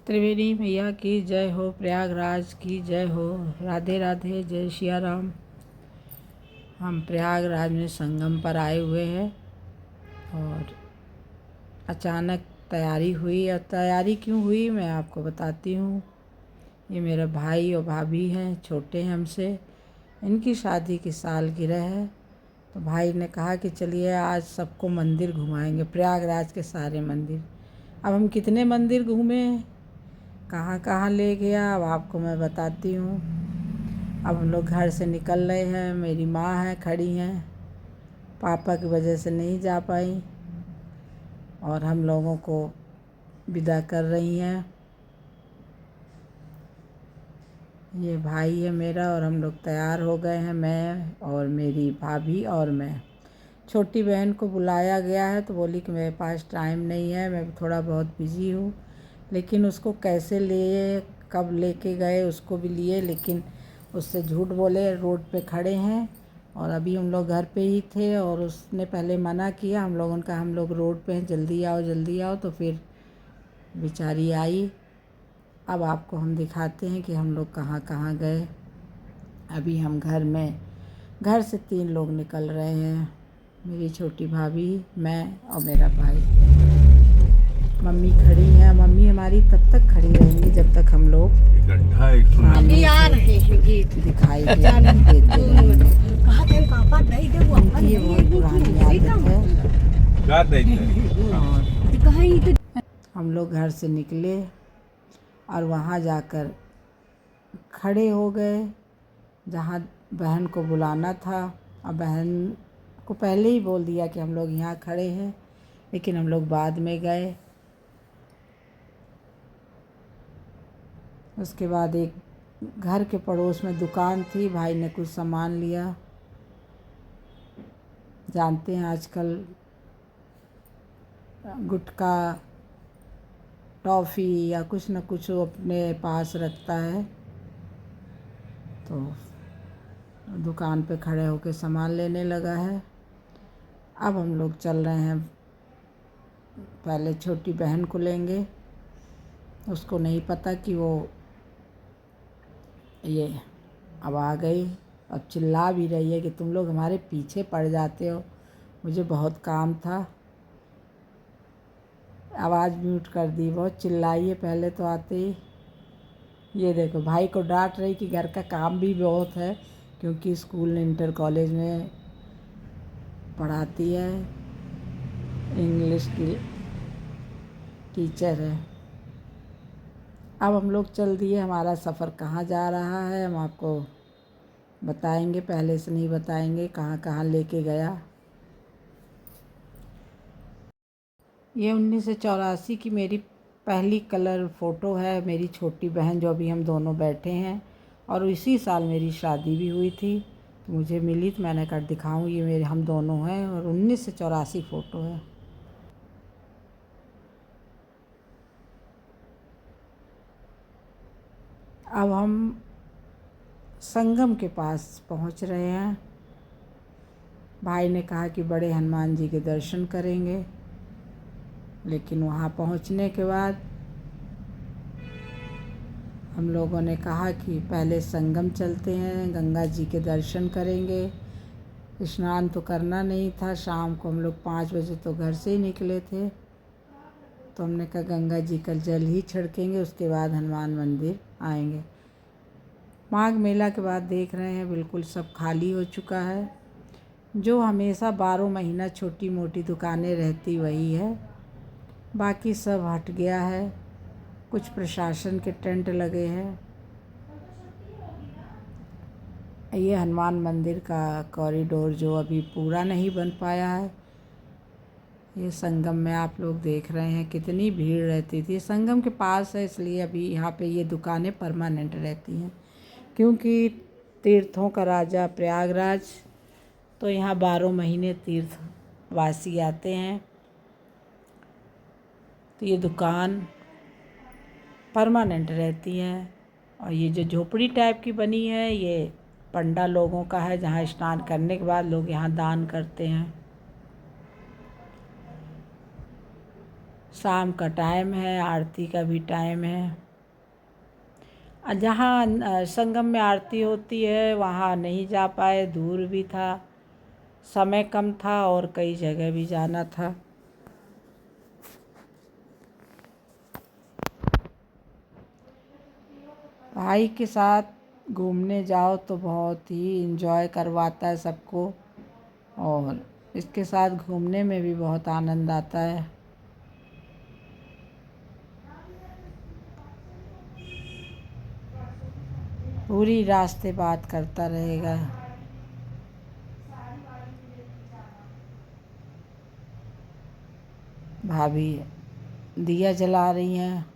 त्रिवेणी मैया की जय हो, प्रयागराज की जय हो, राधे राधे, जय सिया राम। हम प्रयागराज में संगम पर आए हुए हैं और अचानक तैयारी हुई। और तैयारी क्यों हुई मैं आपको बताती हूँ। ये मेरे भाई और भाभी हैं, छोटे हैं हमसे। इनकी शादी की सालगिरह है, तो भाई ने कहा कि चलिए आज सबको मंदिर घुमाएंगे, प्रयागराज के सारे मंदिर। अब हम कितने मंदिर घूमे, कहाँ कहाँ ले गया, अब आपको मैं बताती हूँ। अब हम लोग घर से निकल रहे हैं। मेरी माँ है खड़ी हैं, पापा की वजह से नहीं जा पाई, और हम लोगों को विदा कर रही हैं। ये भाई है मेरा और हम लोग तैयार हो गए हैं, मैं और मेरी भाभी और मैं। छोटी बहन को बुलाया गया है तो बोली कि मेरे पास टाइम नहीं है, मैं थोड़ा बहुत बिज़ी हूँ। लेकिन उसको कैसे लिए, कब लेके गए उसको भी लिए, लेकिन उससे झूठ बोले। रोड पे खड़े हैं और अभी हम लोग घर पे ही थे और उसने पहले मना किया। हम लोगों ने कहा हम लोग रोड पे हैं, जल्दी आओ जल्दी आओ, तो फिर बेचारी आई। अब आपको हम दिखाते हैं कि हम लोग कहाँ कहाँ गए। अभी हम घर से 3 लोग निकल रहे हैं, मेरी छोटी भाभी, मैं और मेरा भाई। मम्मी खड़ी हैं, मम्मी हमारी तब तक खड़ी रहेंगी जब तक हम लोग सामने से दिखाई देते रहेंगे। उनकी ये बहुत पुरानी आदत है। और हम लोग घर से निकले और वहाँ जाकर खड़े हो गए जहाँ बहन को बुलाना था। और बहन को पहले ही बोल दिया कि हम लोग यहाँ खड़े हैं, लेकिन हम लोग बाद में गए। उसके बाद एक घर के पड़ोस में दुकान थी, भाई ने कुछ सामान लिया। जानते हैं आजकल गुटखा, टॉफ़ी या कुछ न कुछ वो अपने पास रखता है, तो दुकान पे खड़े होकर सामान लेने लगा है। अब हम लोग चल रहे हैं, पहले छोटी बहन को लेंगे। उसको नहीं पता कि वो ये अब आ गई। अब चिल्ला भी रही है कि तुम लोग हमारे पीछे पड़ जाते हो, मुझे बहुत काम था। आवाज़ म्यूट कर दी, बहुत चिल्लाई है पहले तो आते ही। ये देखो भाई को डांट रही कि घर का काम भी बहुत है, क्योंकि स्कूल इंटर कॉलेज में पढ़ाती है, इंग्लिश की टीचर है। अब हम लोग चल दिए। हमारा सफ़र कहाँ जा रहा है हम आपको बताएंगे, पहले से नहीं बताएंगे कहाँ कहाँ लेके गया। ये 1984 की मेरी पहली कलर फ़ोटो है, मेरी छोटी बहन जो अभी हम दोनों बैठे हैं। और इसी साल मेरी शादी भी हुई थी, तो मुझे मिली तो मैंने कहा दिखाऊं, ये मेरे हम दोनों हैं और 1984 फ़ोटो है। अब हम संगम के पास पहुंच रहे हैं। भाई ने कहा कि बड़े हनुमान जी के दर्शन करेंगे, लेकिन वहाँ पहुँचने के बाद हम लोगों ने कहा कि पहले संगम चलते हैं, गंगा जी के दर्शन करेंगे। स्नान तो करना नहीं था, शाम को हम लोग 5 बजे तो घर से ही निकले थे, तो हमने कहा गंगा जी का जल ही छिड़केंगे, उसके बाद हनुमान मंदिर आएंगे। माघ मेला के बाद देख रहे हैं बिल्कुल सब खाली हो चुका है। जो हमेशा 12 महीना छोटी मोटी दुकानें रहती वही है, बाकी सब हट गया है। कुछ प्रशासन के टेंट लगे हैं। ये हनुमान मंदिर का कॉरिडोर जो अभी पूरा नहीं बन पाया है। ये संगम में आप लोग देख रहे हैं कितनी भीड़ रहती थी। संगम के पास है इसलिए अभी यहाँ पे ये दुकानें परमानेंट रहती हैं, क्योंकि तीर्थों का राजा प्रयागराज, तो यहाँ 12 महीने तीर्थवासी आते हैं, तो ये दुकान परमानेंट रहती हैं। और ये जो झोपड़ी टाइप की बनी है ये पंडा लोगों का है, जहाँ स्नान करने के बाद लोग यहाँ दान करते हैं। शाम का टाइम है, आरती का भी टाइम है। जहाँ संगम में आरती होती है वहाँ नहीं जा पाए, दूर भी था, समय कम था और कई जगह भी जाना था। भाई के साथ घूमने जाओ तो बहुत ही इंजॉय करवाता है सबको, और इसके साथ घूमने में भी बहुत आनंद आता है। पूरी रास्ते बात करता रहेगा। भाभी दिया जला रही हैं।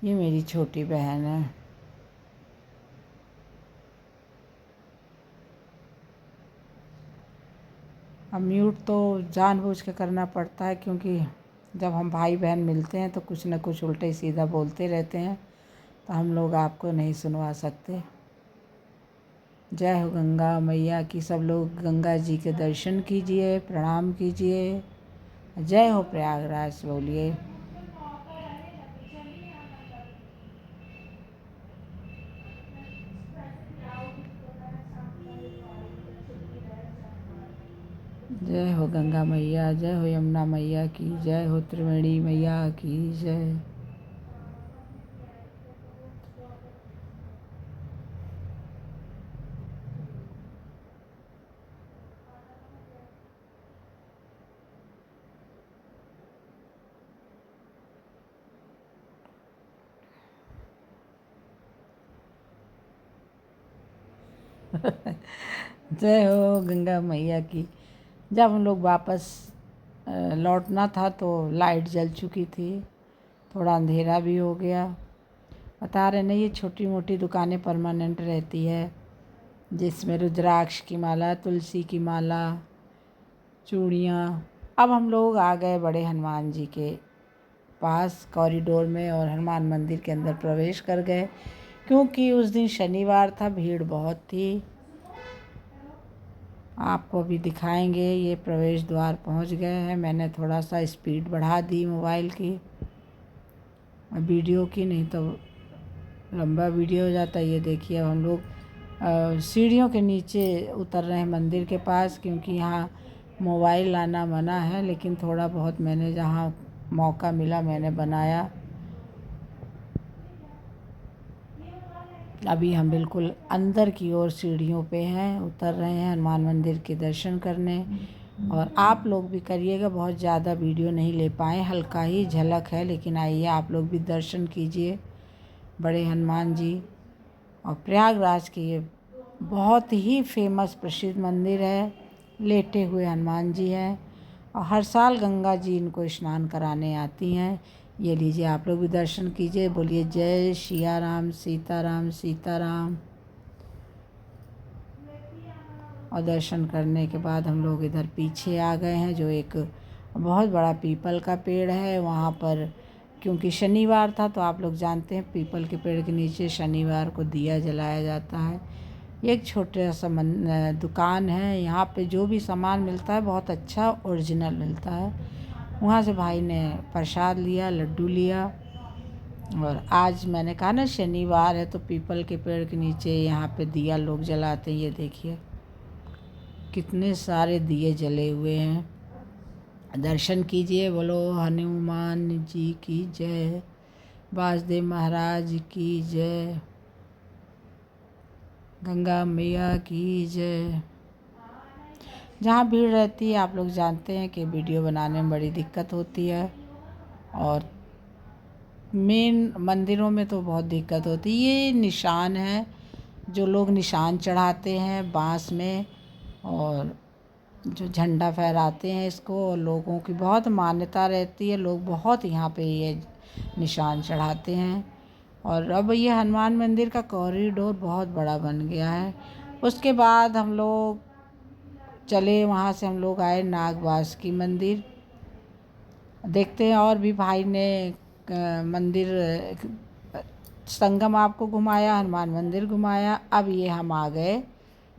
ये मेरी छोटी बहन है। अब म्यूट तो जानबूझ के करना पड़ता है, क्योंकि जब हम भाई बहन मिलते हैं तो कुछ न कुछ उल्टे सीधा बोलते रहते हैं, तो हम लोग आपको नहीं सुनवा सकते। जय हो गंगा मैया की। सब लोग गंगा जी के दर्शन कीजिए, प्रणाम कीजिए। जय हो प्रयागराज बोलिए। जय हो गंगा मैया, जय हो यमुना मैया की, जय हो त्रिवेणी मैया की जय। जय हो गंगा मैया की। जब हम लोग वापस लौटना था तो लाइट जल चुकी थी, थोड़ा अंधेरा भी हो गया। बता रहे नहीं, ये छोटी मोटी दुकानें परमानेंट रहती है, जिसमें रुद्राक्ष की माला, तुलसी की माला, चूड़ियाँ। अब हम लोग आ गए बड़े हनुमान जी के पास कॉरिडोर में, और हनुमान मंदिर के अंदर प्रवेश कर गए, क्योंकि उस दिन शनिवार था, भीड़ बहुत थी। आपको भी दिखाएंगे। ये प्रवेश द्वार पहुंच गए हैं। मैंने थोड़ा सा स्पीड बढ़ा दी मोबाइल की, वीडियो की, नहीं तो लंबा वीडियो हो जाता। ये देखिए अब हम लोग सीढ़ियों के नीचे उतर रहे हैं मंदिर के पास, क्योंकि यहाँ मोबाइल लाना मना है, लेकिन थोड़ा बहुत मैंने जहाँ मौका मिला मैंने बनाया। अभी हम बिल्कुल अंदर की ओर सीढ़ियों पे हैं, उतर रहे हैं हनुमान मंदिर के दर्शन करने। और आप लोग भी करिएगा। बहुत ज़्यादा वीडियो नहीं ले पाए, हल्का ही झलक है, लेकिन आइए आप लोग भी दर्शन कीजिए बड़े हनुमान जी। और प्रयागराज के ये बहुत ही फेमस प्रसिद्ध मंदिर है। लेटे हुए हनुमान जी हैं, और हर साल गंगा जी इनको स्नान कराने आती हैं। ये लीजिए आप लोग भी दर्शन कीजिए। बोलिए जय सिया राम, सीताराम सीताराम। और दर्शन करने के बाद हम लोग इधर पीछे आ गए हैं, जो एक बहुत बड़ा पीपल का पेड़ है वहाँ पर, क्योंकि शनिवार था तो आप लोग जानते हैं पीपल के पेड़ के नीचे शनिवार को दिया जलाया जाता है। एक छोटा सा दुकान है, यहाँ पे जो भी सामान मिलता है बहुत अच्छा ओरिजिनल मिलता है। वहाँ से भाई ने प्रसाद लिया, लड्डू लिया। और आज मैंने कहा ना शनिवार है, तो पीपल के पेड़ के नीचे यहाँ पे दिया लोग जलाते हैं। ये देखिए कितने सारे दिए जले हुए हैं। दर्शन कीजिए। बोलो हनुमान जी की जय, वासुदेव महाराज की जय, गंगा मैया की जय। जहाँ भीड़ रहती है आप लोग जानते हैं कि वीडियो बनाने में बड़ी दिक्कत होती है, और मेन मंदिरों में तो बहुत दिक्कत होती है। ये निशान है, जो लोग निशान चढ़ाते हैं बांस में, और जो झंडा फहराते हैं इसको, लोगों की बहुत मान्यता रहती है। लोग बहुत यहाँ पे ये निशान चढ़ाते हैं। और अब ये हनुमान मंदिर का कॉरिडोर बहुत बड़ा बन गया है। उसके बाद हम लोग चले, वहाँ से हम लोग आए नागवासुकी मंदिर। देखते हैं, और भी भाई ने मंदिर संगम आपको घुमाया, हनुमान मंदिर घुमाया। अब ये हम आ गए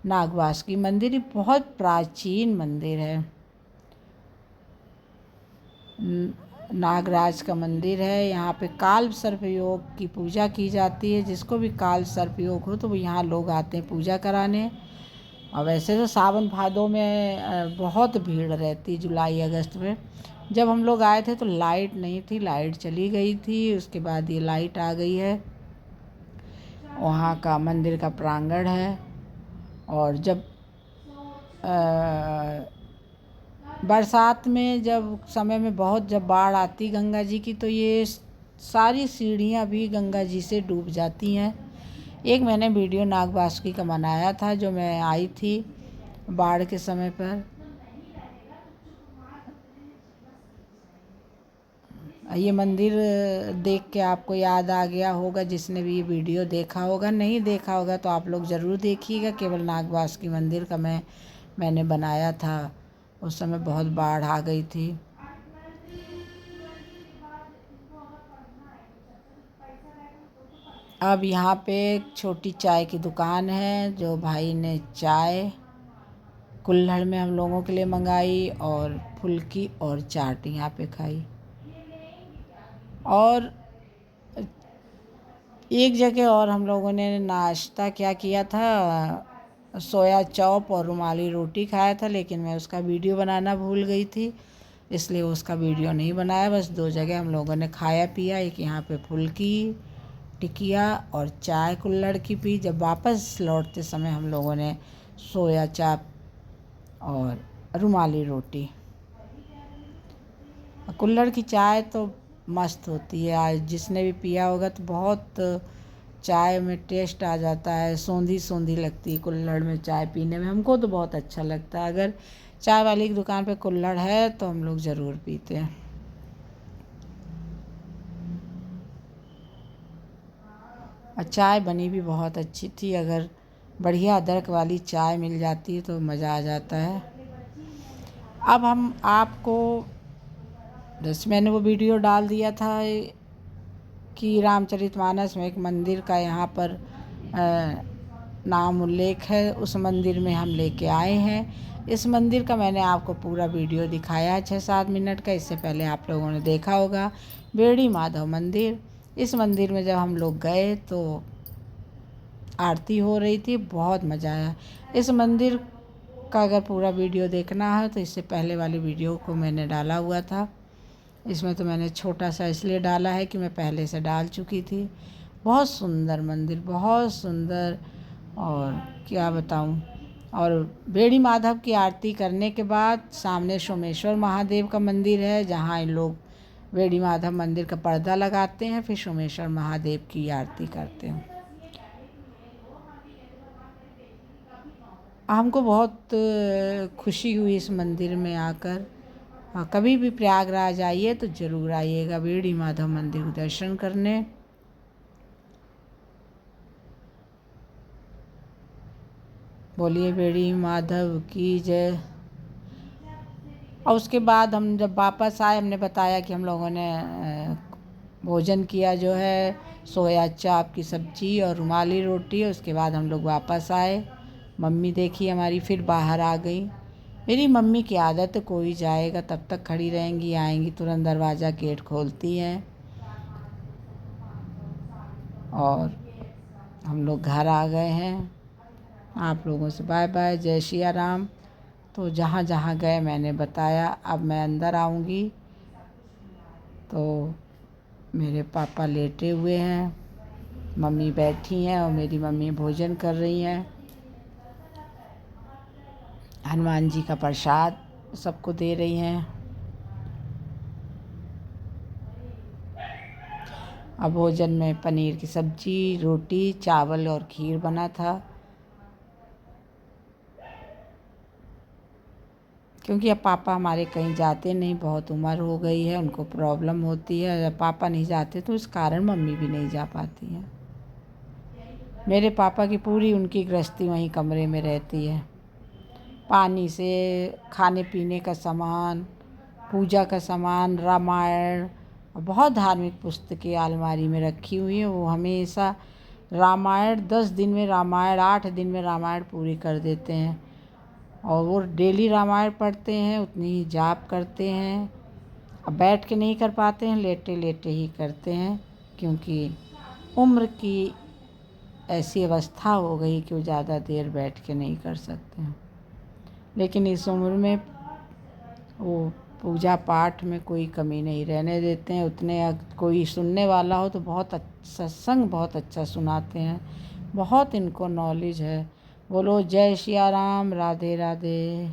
नागवासुकी मंदिर। ये बहुत प्राचीन मंदिर है। नागराज का मंदिर है। यहाँ पे काल सर्प योग की पूजा की जाती है। जिसको भी काल सर्प योग हो तो वो यहाँ लोग आते हैं पूजा कराने। और वैसे तो सावन भादों में बहुत भीड़ रहती, जुलाई अगस्त में। जब हम लोग आए थे तो लाइट नहीं थी, लाइट चली गई थी, उसके बाद ये लाइट आ गई है। वहाँ का मंदिर का प्रांगण है। और जब बरसात में जब समय में बहुत जब बाढ़ आती गंगा जी की, तो ये सारी सीढ़ियाँ भी गंगा जी से डूब जाती हैं। एक मैंने वीडियो नागवासुकी का बनाया था, जो मैं आई थी बाढ़ के समय पर। ये मंदिर देख के आपको याद आ गया होगा, जिसने भी ये वीडियो देखा होगा। नहीं देखा होगा तो आप लोग ज़रूर देखिएगा। केवल नागवासुकी मंदिर का मैंने बनाया था। उस समय बहुत बाढ़ आ गई थी। अब यहाँ पे एक छोटी चाय की दुकान है, जो भाई ने चाय कुल्हड़ में हम लोगों के लिए मंगाई और फुल्की और चाट यहाँ पे खाई। और एक जगह और हम लोगों ने नाश्ता क्या किया था, सोया चॉप और रुमाली रोटी खाया था, लेकिन मैं उसका वीडियो बनाना भूल गई थी, इसलिए उसका वीडियो नहीं बनाया। बस 2 जगह हम लोगों ने खाया पिया, एक यहाँ पे फुल्की टिकिया और चाय कुल्हड़ की पी। जब वापस लौटते समय हम लोगों ने सोया चाप और रुमाली रोटी। कुल्हड़ की चाय तो मस्त होती है, आज जिसने भी पिया होगा तो बहुत चाय में टेस्ट आ जाता है। सोंधी सोंधी लगती है कुल्हड़ में चाय पीने में, हमको तो बहुत अच्छा लगता है। अगर चाय वाली की दुकान पे कुल्हड़ है तो हम लोग ज़रूर पीते हैं। और चाय बनी भी बहुत अच्छी थी। अगर बढ़िया अदरक वाली चाय मिल जाती है तो मज़ा आ जाता है। अब हम आपको जैसे मैंने वो वीडियो डाल दिया था कि रामचरितमानस में एक मंदिर का यहाँ पर नाम उल्लेख है, उस मंदिर में हम लेके आए हैं। इस मंदिर का मैंने आपको पूरा वीडियो दिखाया है 6-7 मिनट का। इससे पहले आप लोगों ने देखा होगा बेड़ी माधव मंदिर। इस मंदिर में जब हम लोग गए तो आरती हो रही थी, बहुत मज़ा आया। इस मंदिर का अगर पूरा वीडियो देखना है तो इससे पहले वाली वीडियो को मैंने डाला हुआ था। इसमें तो मैंने छोटा सा इसलिए डाला है कि मैं पहले से डाल चुकी थी। बहुत सुंदर मंदिर, बहुत सुंदर, और क्या बताऊं। और बेड़ी माधव की आरती करने के बाद सामने सोमेश्वर महादेव का मंदिर है, जहाँ इन लोग बेड़ी माधव मंदिर का पर्दा लगाते हैं, फिर सोमेश्वर महादेव की आरती करते हैं। हमको बहुत खुशी हुई इस मंदिर में आकर। हाँ, कभी भी प्रयागराज आइए तो ज़रूर आइएगा बेड़ी माधव मंदिर के दर्शन करने। बोलिए बेड़ी माधव की जय। और उसके बाद हम जब वापस आए, हमने बताया कि हम लोगों ने भोजन किया, जो है सोया चाप की सब्ज़ी और रुमाली रोटी। उसके बाद हम लोग वापस आए। मम्मी देखी हमारी फिर बाहर आ गई। मेरी मम्मी की आदत है, कोई जाएगा तब तक खड़ी रहेंगी, आएंगी तुरंत दरवाज़ा गेट खोलती हैं। और हम लोग घर आ गए हैं। आप लोगों से बाय बाय, जय सिया राम। तो जहाँ जहाँ गए मैंने बताया। अब मैं अंदर आऊँगी तो मेरे पापा लेटे हुए हैं, मम्मी बैठी हैं और मेरी मम्मी भोजन कर रही हैं। हनुमान जी का प्रसाद सबको दे रही हैं। अब भोजन में पनीर की सब्जी, रोटी, चावल और खीर बना था। क्योंकि अब पापा हमारे कहीं जाते नहीं, बहुत उम्र हो गई है, उनको प्रॉब्लम होती है। जब पापा नहीं जाते तो इस कारण मम्मी भी नहीं जा पाती हैं। मेरे पापा की पूरी उनकी गृहस्थी वहीं कमरे में रहती है। पानी से खाने पीने का सामान, पूजा का सामान, रामायण और बहुत धार्मिक पुस्तकें अलमारी में रखी हुई हैं। वो हमेशा रामायण 10 दिन में रामायण, 8 दिन में रामायण पूरी कर देते हैं। और वो डेली रामायण पढ़ते हैं, उतनी ही जाप करते हैं। अब बैठ के नहीं कर पाते हैं, लेटे लेटे ही करते हैं, क्योंकि उम्र की ऐसी अवस्था हो गई कि वो ज़्यादा देर बैठ के नहीं कर सकते हैं। लेकिन इस उम्र में वो पूजा पाठ में कोई कमी नहीं रहने देते हैं। उतने कोई सुनने वाला हो तो बहुत सत्संग बहुत अच्छा सुनाते हैं, बहुत इनको नॉलेज है। बोलो जय सिया राम, राधे राधे।